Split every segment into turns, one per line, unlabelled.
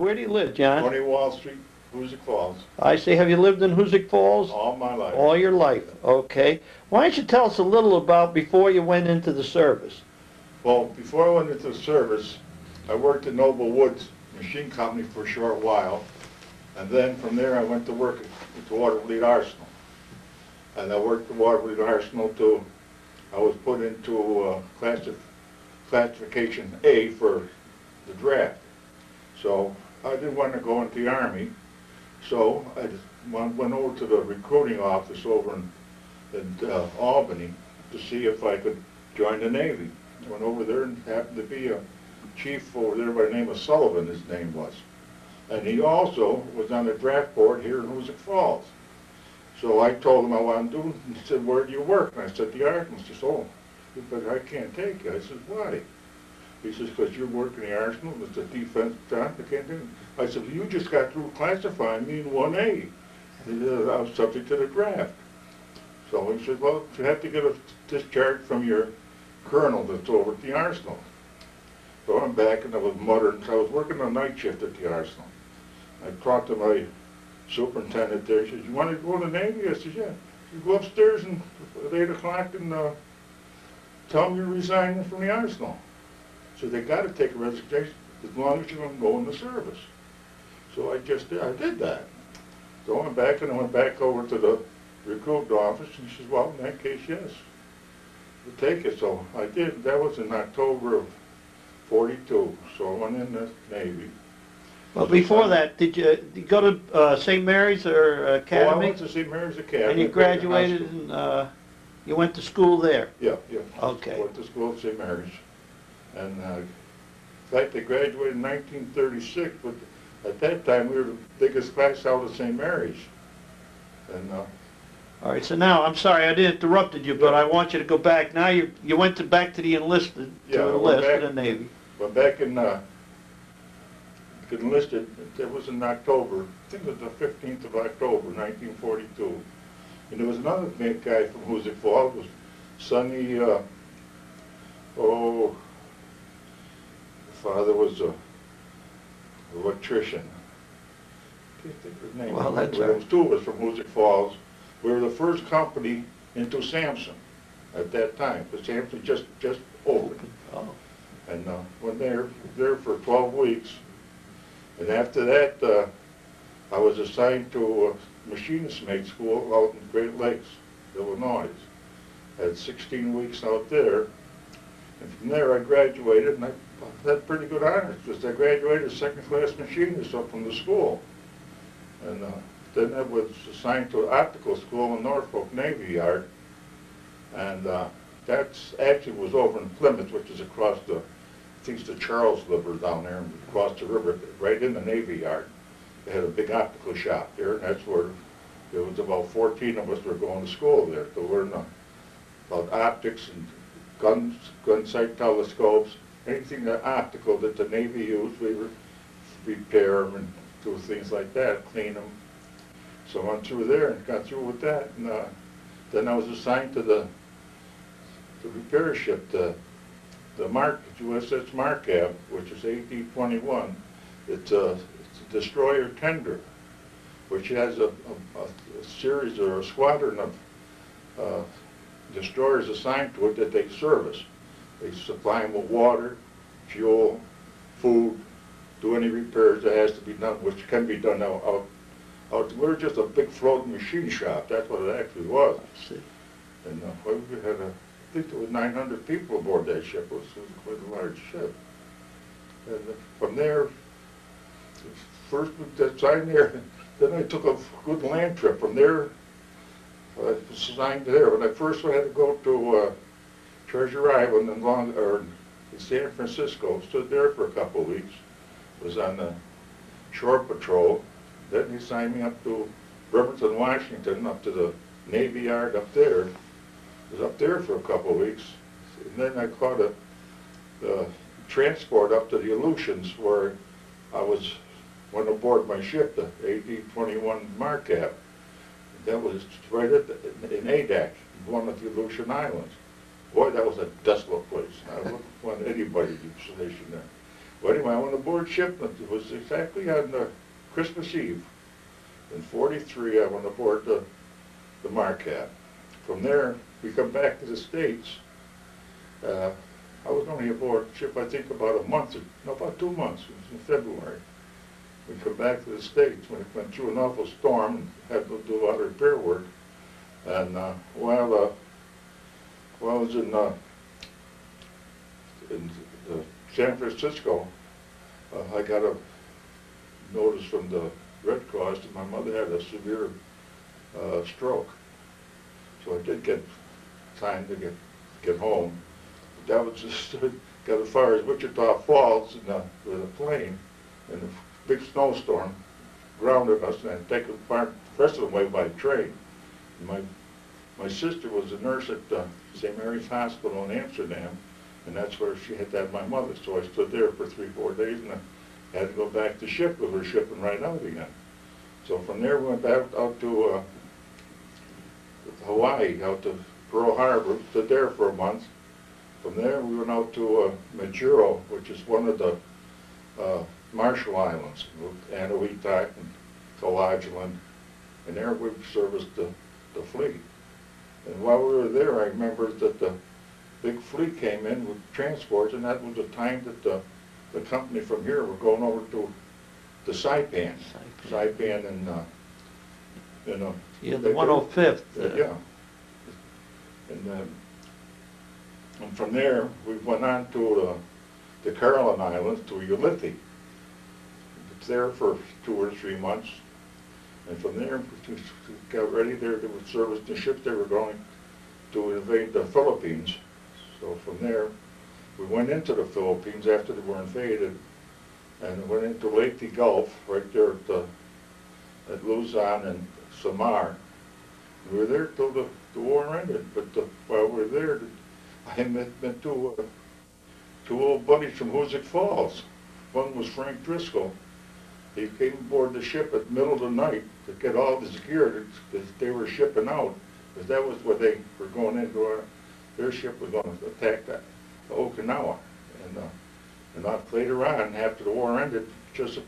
Where do you live, John?
20 Wall Street, Hoosick Falls,
I say, have you lived in Hoosick Falls?
all my life.
All your life, okay. Why don't you tell us a little about before you went into the service?
Well, before I went into the service, I worked at Noble Woods Machine Company for a short while, and then from there I went to work at the Waterfleet Arsenal. And I worked at the Waterfleet Arsenal till I was put into classification A for the draft. So I didn't want to go into the Army, so I just went over to the recruiting office over in Albany to see if I could join the Navy. I went over there and happened to be a chief over there by the name of Sullivan, his name was. And he also was on the draft board here in Hoosick Falls. So I told him I wanted to do it, and he said, where do you work? And I said, the Arsenal. He says, oh, but I can't take you. I said, why? He says, because you work in the Arsenal, it's a defense job, I can't do it. I said, well, you just got through classifying me in 1A. I was subject to the draft. So he said, well, you have to get a discharge from your colonel that's over at the Arsenal. So I'm back and I was muttering, so I was working a night shift at the Arsenal. I talked to my superintendent there. He said, you want to go to the Navy? I said, yeah. You go upstairs and at 8 o'clock and tell them you're resigning from the Arsenal. So they got to take a resignation as long as you're going to go in the service. So I did that. So I went back and I went back over to the recruit office and he says, well, in that case, yes. We'll take it. So I did. That was in October of 42. So I went in the Navy.
Well, before that, did you go to St. Mary's or Academy?
Oh, I went to St. Mary's Academy.
And you graduated and you went to school there?
Yeah.
Okay.
I went to school at St. Mary's. And in fact, I graduated in 1936, but at that time we were the biggest class out of St. Mary's. And
all right, so now, I'm sorry I interrupted you, but I want you to go back. Now you went back to the enlisted, in the Navy.
Went back and enlisted, it was in October, I think it was the 15th of October, 1942. And there was another guy from Hoosick Falls, it was Sonny, father was an electrician. I can't think of his name.
Well, that's
there was two of us from Hoosick Falls. We were the first company into Sampson at that time, because Sampson just opened.
Oh.
And went there for 12 weeks. And after that, I was assigned to a Machinist Mate school out in Great Lakes, Illinois. I had 16 weeks out there. And from there I graduated, and I had pretty good honors, because I graduated as second-class machinist up from the school. And then I was assigned to optical school in Norfolk Navy Yard. And that's actually was over in Plymouth, which is across the, I think it's the Charles River down there, across the river, right in the Navy Yard. They had a big optical shop there, and that's where there was about 14 of us were going to school there to learn about optics and guns, gun sight telescopes, anything that optical that the Navy used, we would repair them and do things like that, clean them. So I went through there and got through with that, and then I was assigned to the repair ship, the USS Markab, which is AD-21. It's a destroyer tender, which has a series or a squadron of destroyers assigned to it that they service. They supply them with water, fuel, food, do any repairs that has to be done, which can be done out. We're just a big floating machine shop. That's what it actually was.
I see.
And we had I think there was 900 people aboard that ship. It was quite a large ship. And from there, first we assigned there, then I took a good land trip. From there, I was assigned there. When I first had to go to Treasure Island in San Francisco, stood there for a couple of weeks, was on the shore patrol. Then he assigned me up to Bremerton, Washington, up to the Navy Yard up there. I was up there for a couple of weeks. And then I caught a transport up to the Aleutians, where I went aboard my ship, the AD-21 Markab. That was right in Adak, one of the Aleutian Islands. Boy, that was a desolate place. I wouldn't want anybody to be stationed there. Well, anyway, I went aboard ship. It was exactly on Christmas Eve. In '43, I went aboard the Markab. From there, we come back to the States. I was only aboard ship, I think, about a month, no, about 2 months. It was in February. We come back to the States when it went through an awful storm and had to do a lot of repair work. And while I was in San Francisco, I got a notice from the Red Cross that my mother had a severe stroke. So I did get time to get home. But that was just got as far as Wichita Falls with a plane, and a big snowstorm grounded us and taken the rest of the way by train. And my sister was a nurse at St. Mary's Hospital in Amsterdam, and that's where she had had my mother. So I stood there for 3-4 days, and I had to go back to ship because we were shipping right out again. So from there we went back out to Hawaii, out to Pearl Harbor, stood there for a month. From there we went out to Majuro, which is one of the Marshall Islands, Aniwetok and Kwajalein, and there we serviced the fleet. And while we were there, I remember that the big fleet came in with transports, and that was the time that the company from here were going over to Saipan and
yeah, the 105th.
Yeah. And from there, we went on to the Caroline Islands, to Leyte. It's there for 2 or 3 months. And from there, we got ready there to service the ship. They were going to invade the Philippines. So from there, we went into the Philippines after they were invaded, and went into Leyte Gulf, right there at Luzon and Samar. We were there till the war ended. But while we were there, I met two old buddies from Hoosick Falls. One was Frank Driscoll. He came aboard the ship at the middle of the night to get all this gear that they were shipping out, because that was what they were going into. Their ship was going to attack Okinawa. And later on, after the war ended, just a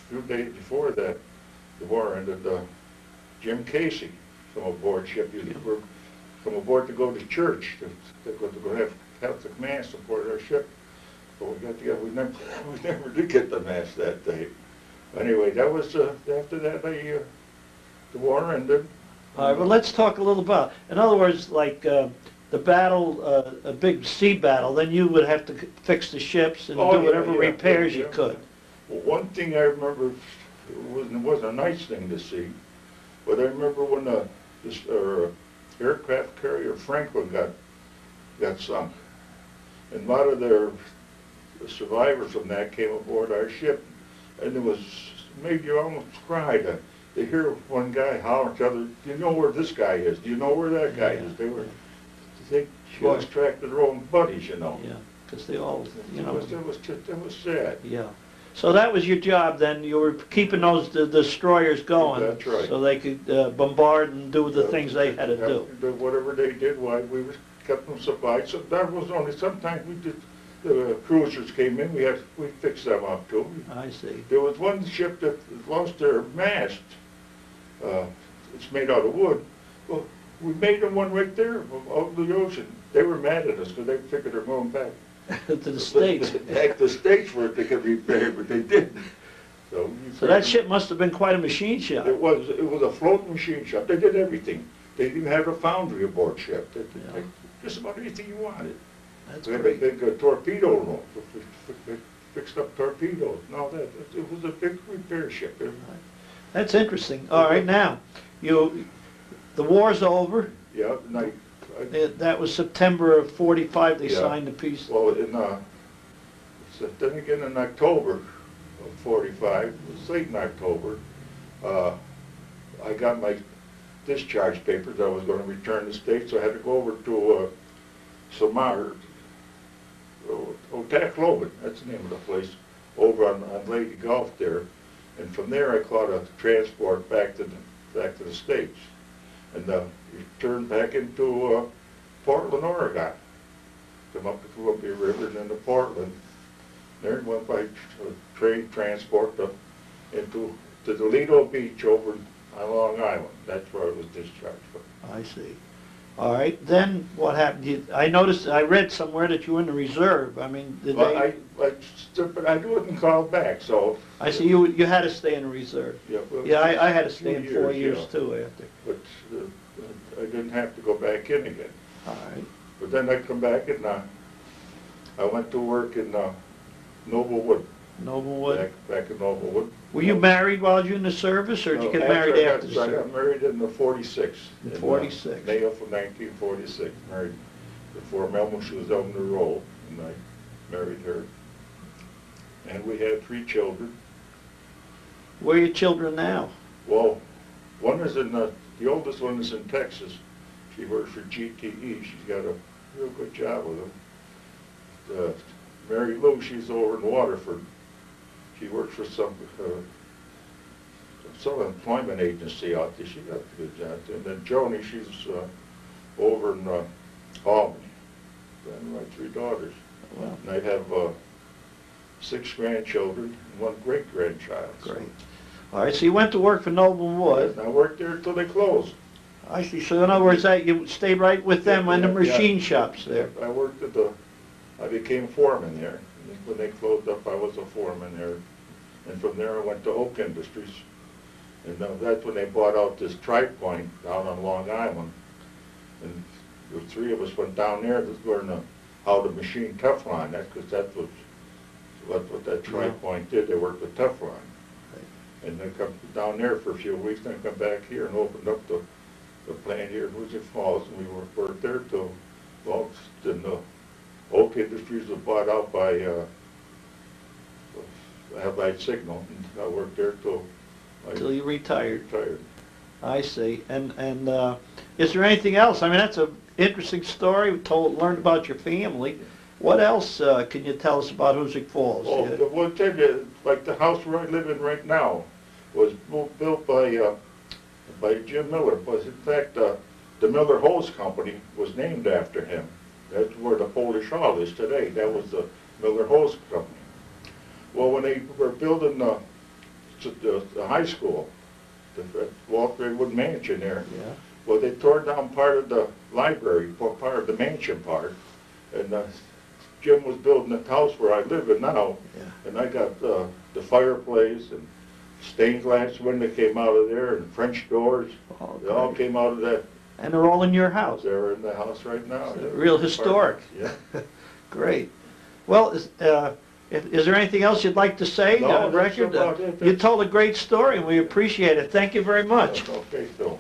few days before that, the war ended, Jim Casey from aboard ship. He were from aboard to go to church, to go have Catholic Mass aboard our ship. But we got together, we never did get the Mass that day. Anyway, that was, after that, the war ended.
All right, well, let's talk a little about, in other words, like the battle, a big sea battle, then you would have to fix the ships and do whatever repairs you could.
Well, one thing I remember, it wasn't a nice thing to see, but I remember when this aircraft carrier Franklin got sunk, and a lot of the survivors from that came aboard our ship, and it made you almost cry to hear one guy holler at the other, "Do you know where this guy is? Do you know where that guy is?" They lost track of their own buddies, you know.
Yeah, because they all, you know.
It was sad.
Yeah. So that was your job then. You were keeping those destroyers going.
That's right.
So they could bombard and do the things they had to do.
Whatever they did, why we kept them supplied. So that was only sometimes we did. The cruisers came in. We fixed them up too.
I see.
There was one ship that lost their mast. It's made out of wood. Well, we made them one right there out in the ocean. They were mad at us because they figured they're going back
to the States.
Back to the States where they could repair, but they didn't. So
that ship must have been quite a machine shop.
It was a floating machine shop. They did everything. They even had a foundry aboard ship. They did just about anything you wanted.
That's
we had
great.
a big torpedo room. Fixed up torpedoes and all that. It was a big repair ship.
That's interesting. All right, now, the war's over.
Yeah,
that was September of '45. They signed the peace.
Well, then again in October of '45, it was late in October, I got my discharge papers. I was going to return to the States, so I had to go over to Samar, Otaklobin, that's the name of the place, over on Leyte Gulf there. And from there I caught a transport back to the States. And returned back into Portland, Oregon. Come up the Columbia River and then to Portland. There went by train transport into the Leyte Beach over on Long Island. That's where I was discharged from.
I see. All right, then what happened? I noticed, I read somewhere that you were in the reserve. I mean, did
Well,
they?
but I wouldn't call back, so.
I see you had to stay in the reserve.
Yeah, well,
Yeah, I had to stay in 4
2
years
yeah.
too after.
But I didn't have to go back in again.
All right.
But then I come back and I went to work in Noblewood.
Noblewood.
Back in Noblewood.
Were you married while you were in the service, or did you get married after the
I got
service?
married in the 46.
In 46.
May of 1946. Married before Melma, she was on the roll, and I married her. And we had 3 children.
Where are your children now?
Well, one is in the oldest one is in Texas. She works for GTE. She's got a real good job with them. Mary Lou, she's over in Waterford. She works for some employment agency out there. She got a good job. And then Joni, she's over in Albany. And my 3 daughters.
Well,
And I have 6 grandchildren and 1 great-grandchild.
great. All right, so you went to work for Noblewood.
And I worked there until they closed.
I see. So in other words, you stayed right with them in the
Yeah,
machine shops there.
I worked at I became foreman there. When they closed up, I was a foreman there. And from there I went to Oak Industries. And that's when they bought out this Tri-Point down on Long Island. And the 3 of us went down there to learn how to machine Teflon. Because that's what that Tri-Point did. They worked with Teflon. And then come down there for a few weeks, then come back here and opened up the plant here in Hoosick Falls. And we worked there till, well, then the Oak Industries was bought out by Allied Signal. And I worked there till
Till you retired.
retired.
I see. And is there anything else? I mean, that's an interesting story. We learned about your family. What else can you tell us about Hoosick Falls?
Well,
Yeah.
the one thing, like the house where I live in right now was built by Jim Miller. Was in fact the Miller Hose Company was named after him. That's where the Polish Hall is today. That was the Miller Hose Company. Well, when they were building the high school, the Walt Graywood Mansion there,
Yeah.
well, they tore down part of the library, part of the mansion part, and Jim was building the house where I live in now,
Yeah.
and I got the fireplace and stained glass window came out of there, and French doors.
Oh,
They all
great.
came out of that.
And they're all in your house.
They're in the house right now.
So real historic.
Yeah.
Great. Well, is there anything else you'd like to say
No,
on
that's
record?
about it.
You told a great story, and we appreciate it. Thank you very much.
Okay, Phil.